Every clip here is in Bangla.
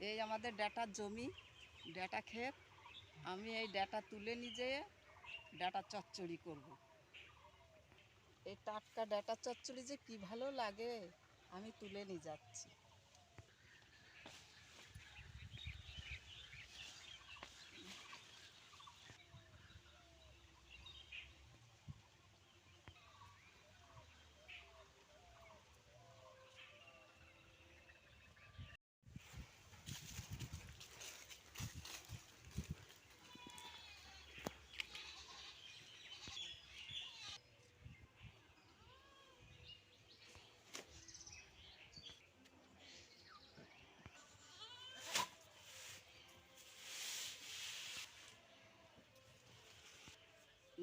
এই আমাদের ডাঁটার জমি, ডাঁটা ক্ষেত। আমি এই ডাঁটা তুলে নিয়ে যেয়ে ডাঁটা চচ্চড়ি করব। এই টাটকা ডাঁটা চচ্চড়ি যে কি ভালো লাগে, আমি তুলে নিয়ে যাচ্ছি।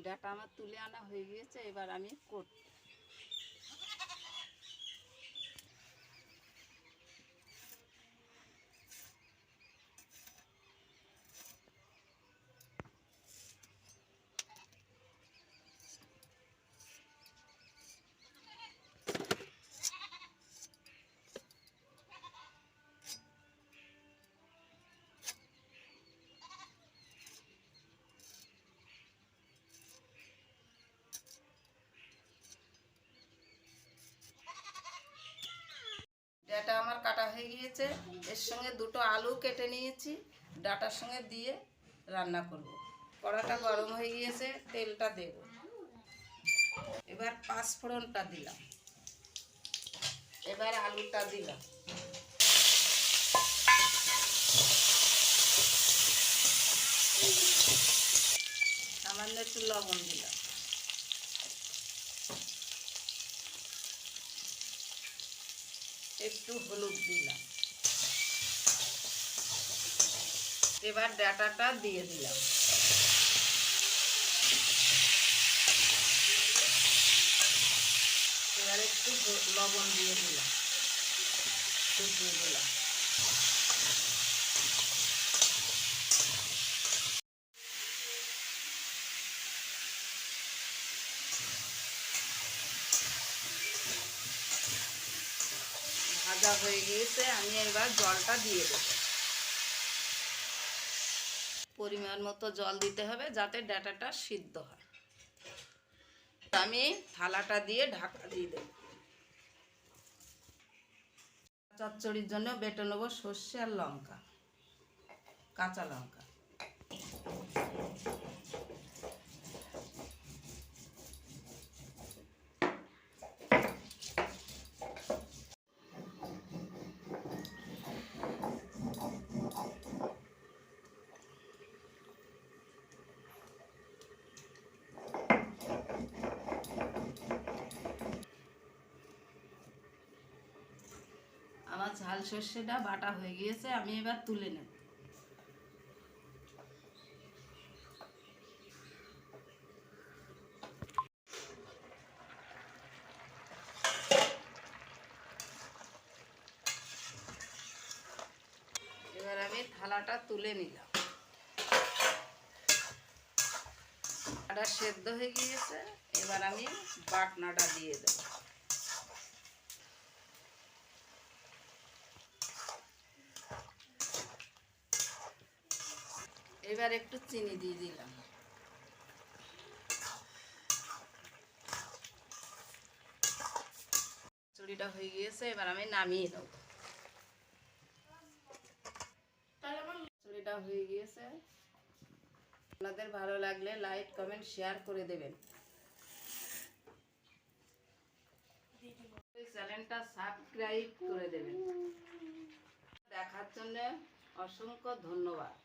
ডাঁটা আমার তুলে আনা হয়ে গিয়েছে, এবার আমি করব। ডাঁটা আমার কাটা হয়ে গিয়েছে, এর সঙ্গে দুটো আলু কেটে নিয়েছি, ডাঁটার সঙ্গে দিয়ে রান্না করব। কড়াটা গরম হয়ে গিয়েছে, তেলটা দেব। এবার পাঁচফোড়নটা দিলাম, এবার আলুটা দিলাম, সামান্য একটু লবণ দিলাম, একটু হলুদ দিলাম, এবার ডাঁটাটা দিয়ে দিলাম, এবার একটু লবণ দিয়ে দিলাম, দিয়ে দিলাম। ভাজা হয়ে গিয়েছে, আমি এবার জলটা দিয়ে দেব। পরিমাণ মতো জল দিতে হবে যাতে ডাঁটাটা সিদ্ধ হয়। আমি থালাটা দিয়ে ঢাকা দিয়ে দেব। চচ্চড়ির জন্য বেটে নেবো সর্ষে আর লঙ্কা, কাঁচা লঙ্কা। আমার ঝাল সর্ষেটা বাটা হয়ে গিয়েছে, আমি এবার তুলে নেব। এবার আমি থালাটা তুলে নিলাম। ডাঁটা সেদ্ধ হয়ে গিয়েছে, এবার আমি বাটনাটা দিয়ে দেব। এবার একটু চিনি দিয়ে দিলাম। চুড়িটা হয়ে গিয়েছে, এবার আমি নামিয়ে নেব। চুড়িটা হয়ে গিয়েছে। আপনাদের ভালো লাগলে লাইক কমেন্ট শেয়ার করে দেবেন। চ্যানেলটা সাবস্ক্রাইব করে দেবেন। দেখার জন্য অসংখ্য ধন্যবাদ।